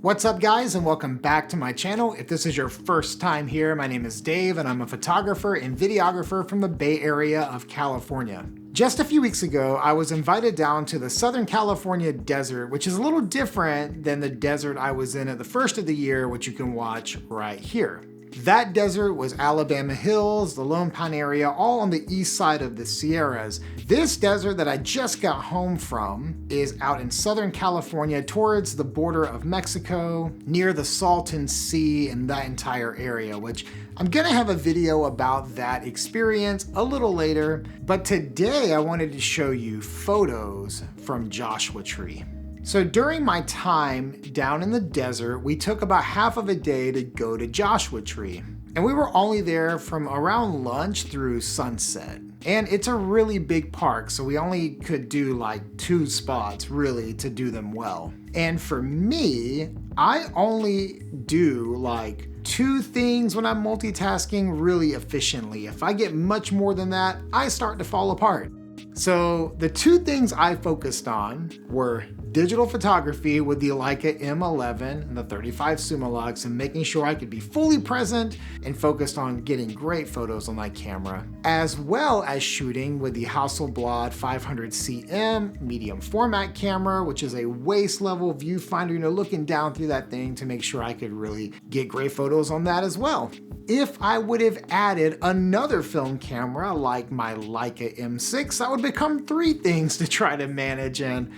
What's up guys, and welcome back to my channel. If this is your first time here, my name is Dave and I'm a photographer and videographer from the Bay Area of California. Just a few weeks ago, I was invited down to the Southern California desert, which is a little different than the desert I was in at the first of the year, which you can watch right here. That desert was Alabama Hills, the Lone Pine area, all on the east side of the Sierras. This desert that I just got home from is out in Southern California towards the border of Mexico, near the Salton Sea and that entire area, which I'm gonna have a video about that experience a little later. But today I wanted to show you photos from Joshua Tree. So during my time down in the desert, we took about half of a day to go to Joshua Tree. And we were only there from around lunch through sunset. And it's a really big park, so we only could do like 2 spots really to do them well. And for me, I only do like 2 things when I'm multitasking really efficiently. If I get much more than that, I start to fall apart. So the 2 things I focused on were digital photography with the Leica M11 and the 35 Summilux and making sure I could be fully present and focused on getting great photos on that camera, as well as shooting with the Hasselblad 500cm medium format camera, which is a waist level viewfinder, looking down through that thing to make sure I could really get great photos on that as well. If I would have added another film camera like my Leica M6, that would become 3 things to try to manage, and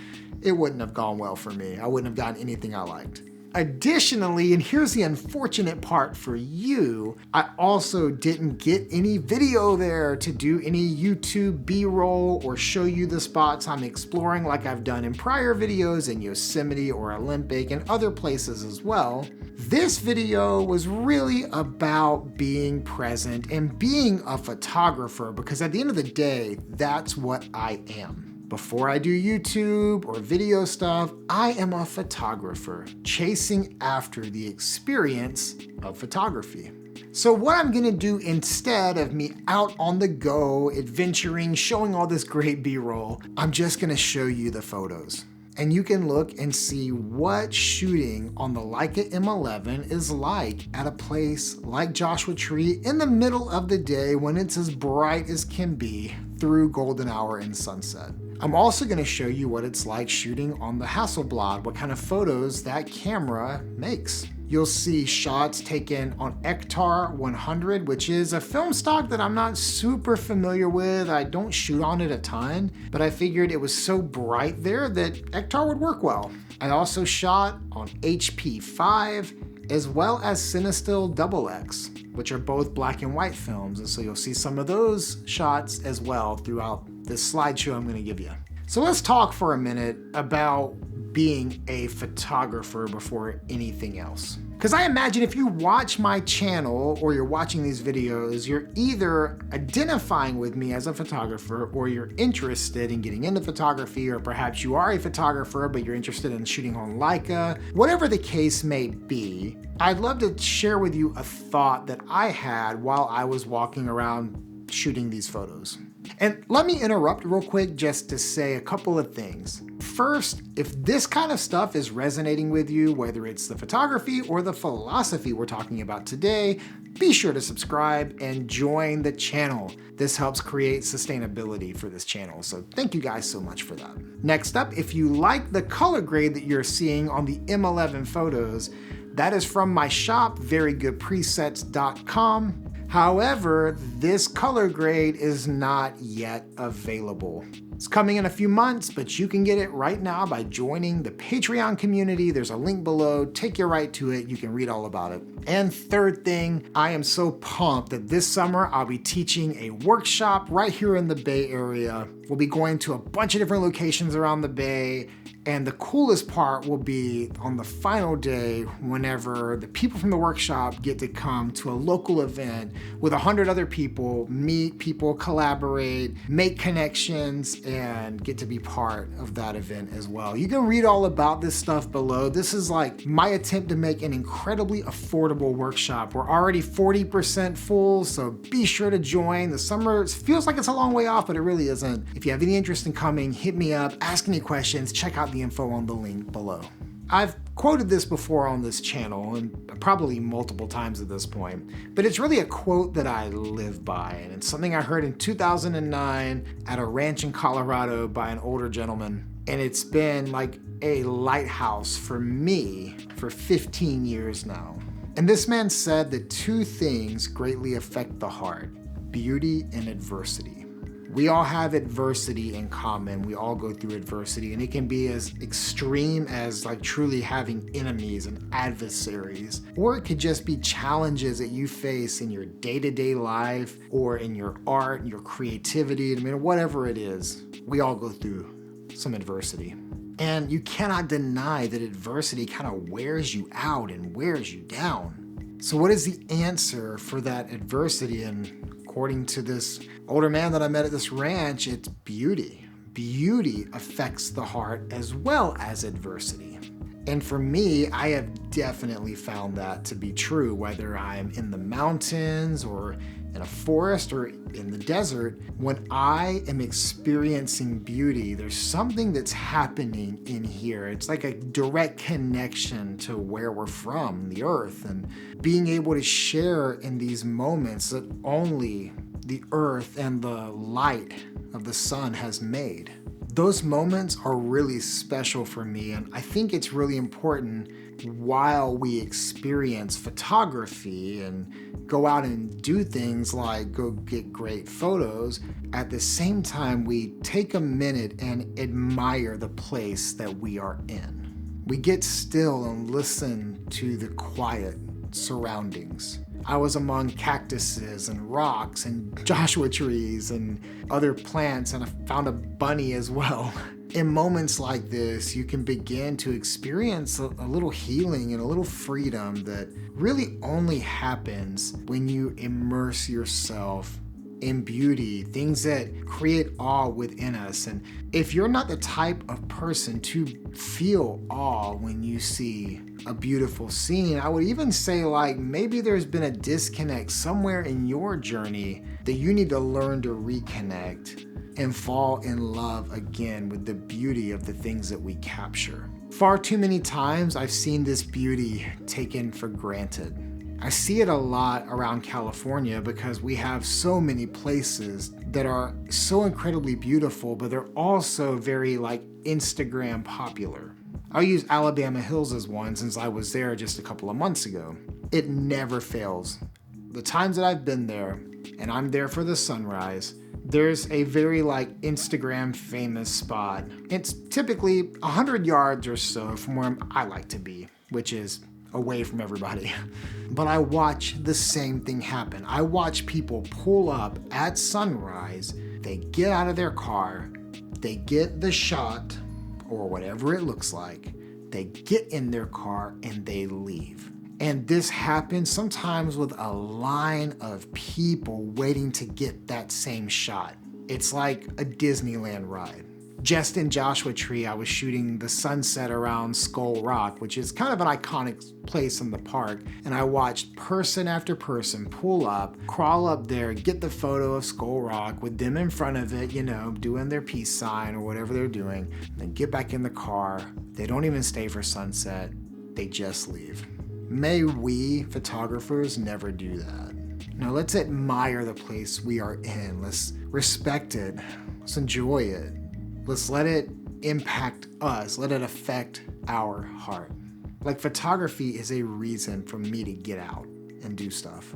it wouldn't have gone well for me. I wouldn't have gotten anything I liked. Additionally, and here's the unfortunate part for you, I also didn't get any video there to do any YouTube B-roll or show you the spots I'm exploring like I've done in prior videos in Yosemite or Olympic and other places as well. This video was really about being present and being a photographer, because at the end of the day, that's what I am. Before I do YouTube or video stuff, I am a photographer chasing after the experience of photography. So what I'm gonna do instead of me out on the go, adventuring, showing all this great B-roll, I'm just gonna show you the photos. And you can look and see what shooting on the Leica M11 is like at a place like Joshua Tree in the middle of the day when it's as bright as can be through golden hour and sunset. I'm also going to show you what it's like shooting on the Hasselblad, what kind of photos that camera makes. You'll see shots taken on Ektar 100, which is a film stock that I'm not super familiar with. I don't shoot on it a ton, but I figured it was so bright there that Ektar would work well. I also shot on HP5 as well as Cinestill XX, which are both black and white films. And so you'll see some of those shots as well throughout this slideshow I'm going to give you. So let's talk for a minute about being a photographer before anything else. Because I imagine if you watch my channel or you're watching these videos, you're either identifying with me as a photographer or you're interested in getting into photography, or perhaps you are a photographer but you're interested in shooting on Leica. Whatever the case may be, I'd love to share with you a thought that I had while I was walking around shooting these photos. And let me interrupt real quick just to say a couple of things. First, if this kind of stuff is resonating with you, whether it's the photography or the philosophy we're talking about today, be sure to subscribe and join the channel. This helps create sustainability for this channel, so thank you guys so much for that. Next up, if you like the color grade that you're seeing on the M11 photos, that is from my shop, verygoodpresets.com. However, this color grade is not yet available. It's coming in a few months, but you can get it right now by joining the Patreon community. There's a link below, take you right to it. You can read all about it. And third thing, I am so pumped that this summer I'll be teaching a workshop right here in the Bay Area. We'll be going to a bunch of different locations around the Bay. And the coolest part will be on the final day, whenever the people from the workshop get to come to a local event with 100 other people, meet people, collaborate, make connections, and get to be part of that event as well. You can read all about this stuff below. This is like my attempt to make an incredibly affordable workshop. We're already 40% full, so be sure to join. The summer feels like it's a long way off, but it really isn't. If you have any interest in coming, hit me up, ask any questions, check out the info on the link below. I've quoted this before on this channel, and probably multiple times at this point, but it's really a quote that I live by, and it's something I heard in 2009 at a ranch in Colorado by an older gentleman, and it's been like a lighthouse for me for 15 years now. And this man said that two things greatly affect the heart: beauty and adversity. We all have adversity in common. We all go through adversity, and it can be as extreme as like truly having enemies and adversaries, or it could just be challenges that you face in your day-to-day life or in your art and your creativity. I mean, whatever it is, we all go through some adversity. And you cannot deny that adversity kind of wears you out and wears you down. So what is the answer for that adversity? And according to this older man that I met at this ranch, it's beauty. Beauty affects the heart as well as adversity. And for me, I have definitely found that to be true, whether I'm in the mountains or in a forest or in the desert. When I am experiencing beauty, there's something that's happening in here. It's like a direct connection to where we're from, the earth, and being able to share in these moments that only the earth and the light of the sun has made. Those moments are really special for me, and I think it's really important while we experience photography and go out and do things like go get great photos, at the same time we take a minute and admire the place that we are in. We get still and listen to the quiet surroundings. I was among cactuses and rocks and Joshua trees and other plants, and I found a bunny as well. In moments like this, you can begin to experience a little healing and a little freedom that really only happens when you immerse yourself in beauty, things that create awe within us. And if you're not the type of person to feel awe when you see a beautiful scene, I would even say like maybe there's been a disconnect somewhere in your journey that you need to learn to reconnect and fall in love again with the beauty of the things that we capture. Far too many times I've seen this beauty taken for granted. I see it a lot around California because we have so many places that are so incredibly beautiful, but they're also very like Instagram popular. I'll use Alabama Hills as one since I was there just a couple of months ago. It never fails. The times that I've been there, and I'm there for the sunrise, there's a very like Instagram famous spot. It's typically 100 yards or so from where I like to be, which is away from everybody. But I watch the same thing happen. I watch people pull up at sunrise, they get out of their car, they get the shot, or whatever it looks like, they get in their car and they leave. And this happens sometimes with a line of people waiting to get that same shot. It's like a Disneyland ride. Just in Joshua Tree, I was shooting the sunset around Skull Rock, which is kind of an iconic place in the park, and I watched person after person pull up, crawl up there, get the photo of Skull Rock with them in front of it, you know, doing their peace sign or whatever they're doing, then get back in the car. They don't even stay for sunset, they just leave. May we, photographers, never do that. Now let's admire the place we are in. Let's respect it. Let's enjoy it. Let's let it impact us. Let it affect our heart. Like photography is a reason for me to get out and do stuff.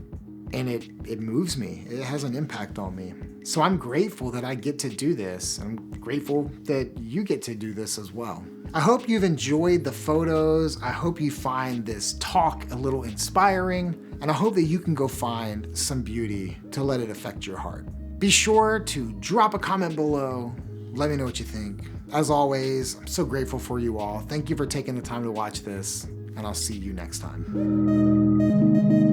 And it moves me. It has an impact on me. So I'm grateful that I get to do this. I'm grateful that you get to do this as well. I hope you've enjoyed the photos. I hope you find this talk a little inspiring. And I hope that you can go find some beauty to let it affect your heart. Be sure to drop a comment below. Let me know what you think. As always, I'm so grateful for you all. Thank you for taking the time to watch this, and I'll see you next time.